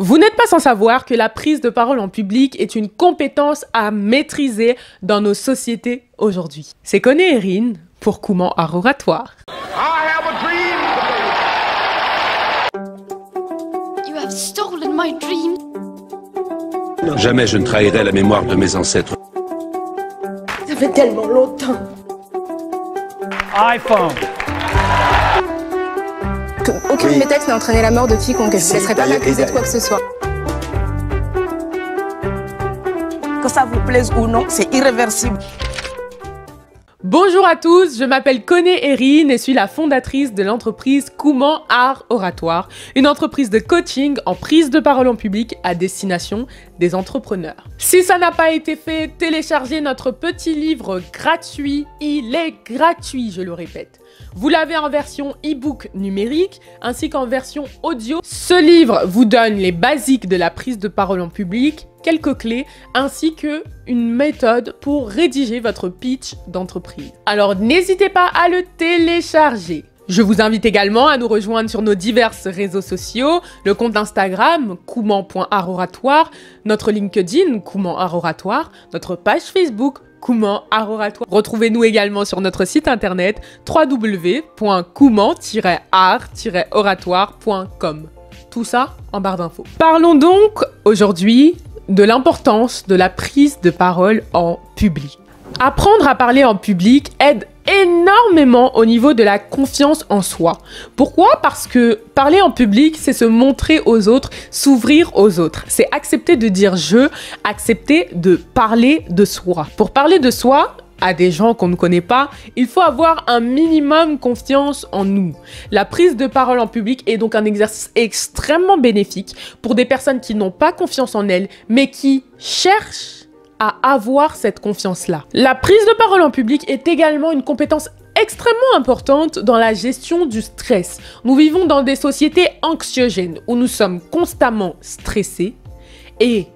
Vous n'êtes pas sans savoir que la prise de parole en public est une compétence à maîtriser dans nos sociétés aujourd'hui. C'est Kone Erin pour Comment Art Oratoire. You have stolen my dream. Jamais je ne trahirai la mémoire de mes ancêtres. Ça fait tellement longtemps. iPhone. Aucun de mes textes n'a entraîné la mort de quiconque. Je ne vous laisserai pas m'accuser de quoi que ce soit. Que ça vous plaise ou non, c'est irréversible. Bonjour à tous, je m'appelle Kone Erin et suis la fondatrice de l'entreprise Comment Art Oratoire, une entreprise de coaching en prise de parole en public à destination des entrepreneurs. Si ça n'a pas été fait, téléchargez notre petit livre gratuit, il est gratuit, je le répète. Vous l'avez en version e-book numérique ainsi qu'en version audio. Ce livre vous donne les basiques de la prise de parole en public, quelques clés, ainsi qu'une méthode pour rédiger votre pitch d'entreprise. Alors n'hésitez pas à le télécharger. Je vous invite également à nous rejoindre sur nos divers réseaux sociaux, le compte Instagram, comment.artoratoire, notre LinkedIn, Comment Art Oratoire, notre page Facebook, Comment Art Oratoire. Retrouvez-nous également sur notre site internet www.comment-art-oratoire.com. Tout ça en barre d'infos. Parlons donc aujourd'hui de l'importance de la prise de parole en public. Apprendre à parler en public aide énormément au niveau de la confiance en soi. Pourquoi? Parce que parler en public, c'est se montrer aux autres, s'ouvrir aux autres. C'est accepter de dire je, accepter de parler de soi. Pour parler de soi, à des gens qu'on ne connaît pas, il faut avoir un minimum confiance en nous. La prise de parole en public est donc un exercice extrêmement bénéfique pour des personnes qui n'ont pas confiance en elles, mais qui cherchent à avoir cette confiance-là. La prise de parole en public est également une compétence extrêmement importante dans la gestion du stress. Nous vivons dans des sociétés anxiogènes où nous sommes constamment stressés et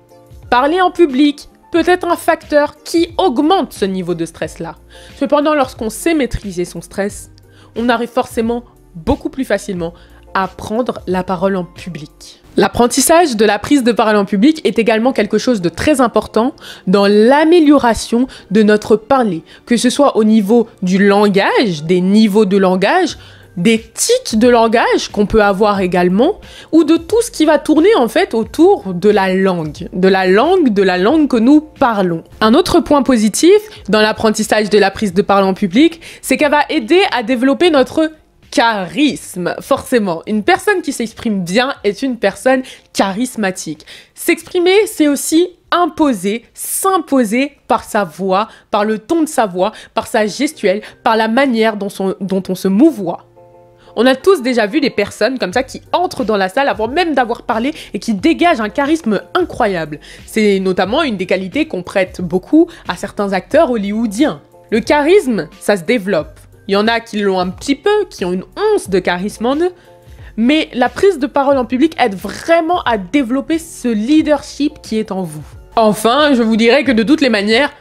parler en public peut être un facteur qui augmente ce niveau de stress-là. Cependant, lorsqu'on sait maîtriser son stress, on arrive forcément beaucoup plus facilement à prendre la parole en public. L'apprentissage de la prise de parole en public est également quelque chose de très important dans l'amélioration de notre parler, que ce soit au niveau du langage, des niveaux de langage, des tics de langage qu'on peut avoir également, ou de tout ce qui va tourner en fait autour de la langue que nous parlons. Un autre point positif dans l'apprentissage de la prise de parole en public, c'est qu'elle va aider à développer notre charisme. Forcément, une personne qui s'exprime bien est une personne charismatique. S'exprimer, c'est aussi imposer, s'imposer par sa voix, par le ton de sa voix, par sa gestuelle, par la manière dont on se mouvoie. On a tous déjà vu des personnes comme ça qui entrent dans la salle avant même d'avoir parlé et qui dégagent un charisme incroyable. C'est notamment une des qualités qu'on prête beaucoup à certains acteurs hollywoodiens. Le charisme, ça se développe. Il y en a qui l'ont un petit peu, qui ont une once de charisme en eux, mais la prise de parole en public aide vraiment à développer ce leadership qui est en vous. Enfin, je vous dirais que de toutes les manières,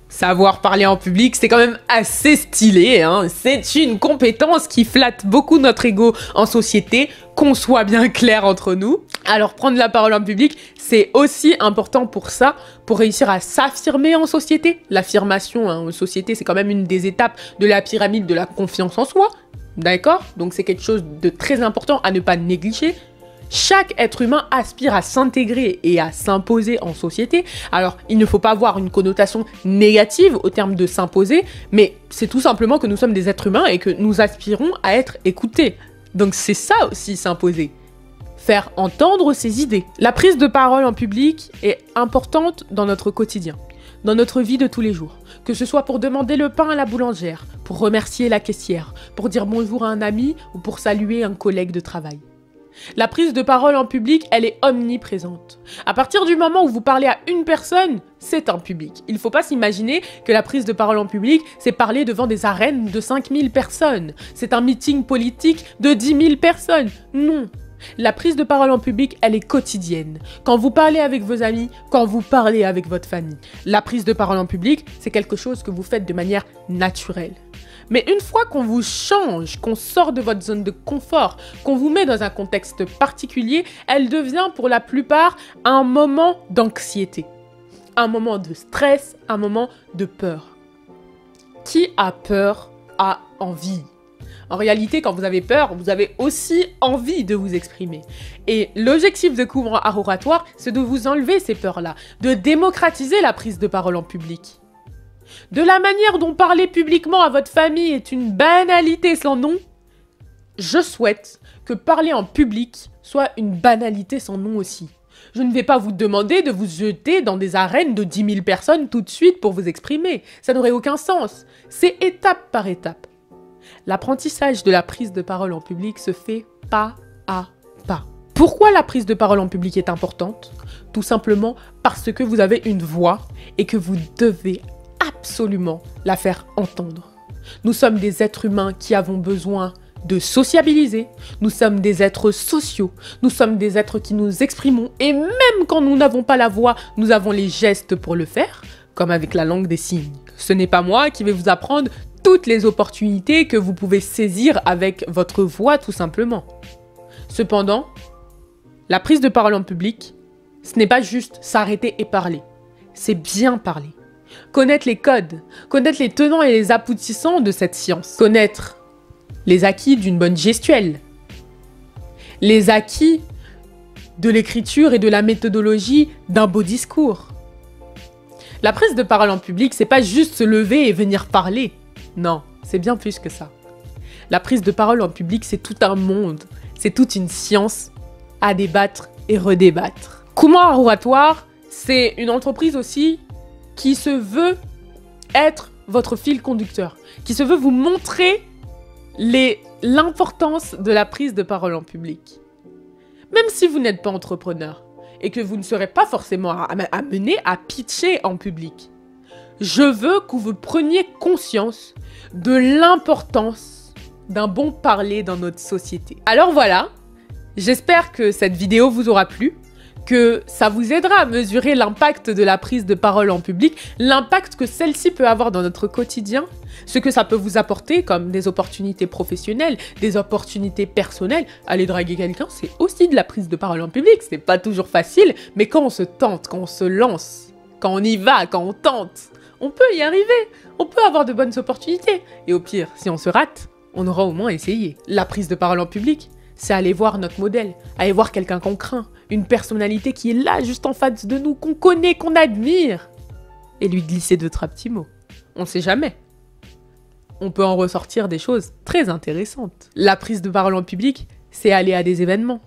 savoir parler en public, c'est quand même assez stylé, hein. C'est une compétence qui flatte beaucoup notre ego en société, qu'on soit bien clair entre nous. Alors prendre la parole en public, c'est aussi important pour ça, pour réussir à s'affirmer en société. L'affirmation en société, c'est quand même une des étapes de la pyramide de la confiance en soi, d'accord? Donc c'est quelque chose de très important à ne pas négliger. Chaque être humain aspire à s'intégrer et à s'imposer en société. Alors, il ne faut pas avoir une connotation négative au terme de s'imposer, mais c'est tout simplement que nous sommes des êtres humains et que nous aspirons à être écoutés. Donc c'est ça aussi s'imposer. Faire entendre ses idées. La prise de parole en public est importante dans notre quotidien, dans notre vie de tous les jours. Que ce soit pour demander le pain à la boulangère, pour remercier la caissière, pour dire bonjour à un ami ou pour saluer un collègue de travail. La prise de parole en public, elle est omniprésente. À partir du moment où vous parlez à une personne, c'est un public. Il ne faut pas s'imaginer que la prise de parole en public, c'est parler devant des arènes de 5000 personnes. C'est un meeting politique de 10 000 personnes. Non. La prise de parole en public, elle est quotidienne. Quand vous parlez avec vos amis, quand vous parlez avec votre famille. La prise de parole en public, c'est quelque chose que vous faites de manière naturelle. Mais une fois qu'on vous change, qu'on sort de votre zone de confort, qu'on vous met dans un contexte particulier, elle devient pour la plupart un moment d'anxiété, un moment de stress, un moment de peur. Qui a peur a envie. En réalité, quand vous avez peur, vous avez aussi envie de vous exprimer. Et l'objectif de Courant Art Oratoire, c'est de vous enlever ces peurs-là, de démocratiser la prise de parole en public. De la manière dont parler publiquement à votre famille est une banalité sans nom, je souhaite que parler en public soit une banalité sans nom aussi. Je ne vais pas vous demander de vous jeter dans des arènes de 10 000 personnes tout de suite pour vous exprimer. Ça n'aurait aucun sens. C'est étape par étape. L'apprentissage de la prise de parole en public se fait pas à pas. Pourquoi la prise de parole en public est importante? Tout simplement parce que vous avez une voix et que vous devez absolument la faire entendre. Nous sommes des êtres humains qui avons besoin de sociabiliser, nous sommes des êtres sociaux, nous sommes des êtres qui nous exprimons et même quand nous n'avons pas la voix, nous avons les gestes pour le faire, comme avec la langue des signes. Ce n'est pas moi qui vais vous apprendre toutes les opportunités que vous pouvez saisir avec votre voix tout simplement. Cependant, la prise de parole en public, ce n'est pas juste s'arrêter et parler, c'est bien parler. Connaître les codes, connaître les tenants et les aboutissants de cette science, connaître les acquis d'une bonne gestuelle, les acquis de l'écriture et de la méthodologie d'un beau discours. La prise de parole en public, c'est pas juste se lever et venir parler. Non, c'est bien plus que ça. La prise de parole en public, c'est tout un monde, c'est toute une science à débattre et redébattre. Courant Art Oratoire, c'est une entreprise aussi qui se veut être votre fil conducteur, qui se veut vous montrer l'importance de la prise de parole en public. Même si vous n'êtes pas entrepreneur et que vous ne serez pas forcément amené à pitcher en public, je veux que vous preniez conscience de l'importance d'un bon parler dans notre société. Alors voilà, j'espère que cette vidéo vous aura plu, que ça vous aidera à mesurer l'impact de la prise de parole en public, l'impact que celle-ci peut avoir dans notre quotidien, ce que ça peut vous apporter comme des opportunités professionnelles, des opportunités personnelles. Aller draguer quelqu'un, c'est aussi de la prise de parole en public, c'est pas toujours facile, mais quand on se tente, quand on se lance, quand on y va, quand on tente, on peut y arriver, on peut avoir de bonnes opportunités. Et au pire, si on se rate, on aura au moins essayé. La prise de parole en public, c'est aller voir notre modèle, aller voir quelqu'un qu'on craint, une personnalité qui est là, juste en face de nous, qu'on connaît, qu'on admire, et lui glisser 2-3 petits mots. On ne sait jamais. On peut en ressortir des choses très intéressantes. La prise de parole en public, c'est aller à des événements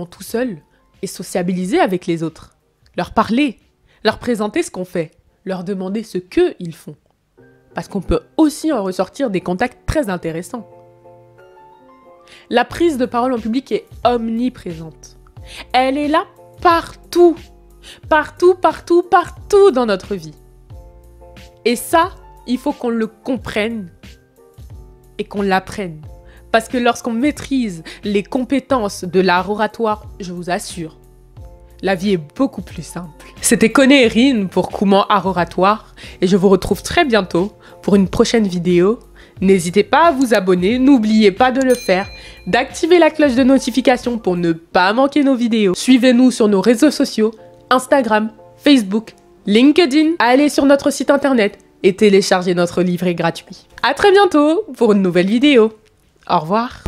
tout seul, et sociabiliser avec les autres. Leur parler, leur présenter ce qu'on fait, leur demander ce qu'ils font. Parce qu'on peut aussi en ressortir des contacts très intéressants. La prise de parole en public est omniprésente. Elle est là partout. Partout, partout, partout dans notre vie. Et ça, il faut qu'on le comprenne et qu'on l'apprenne. Parce que lorsqu'on maîtrise les compétences de l'art oratoire, je vous assure, la vie est beaucoup plus simple. C'était Koné Erin pour Courant Art Oratoire et je vous retrouve très bientôt pour une prochaine vidéo. N'hésitez pas à vous abonner, n'oubliez pas de le faire, d'activer la cloche de notification pour ne pas manquer nos vidéos. Suivez-nous sur nos réseaux sociaux, Instagram, Facebook, LinkedIn. Allez sur notre site internet et téléchargez notre livret gratuit. À très bientôt pour une nouvelle vidéo. Au revoir.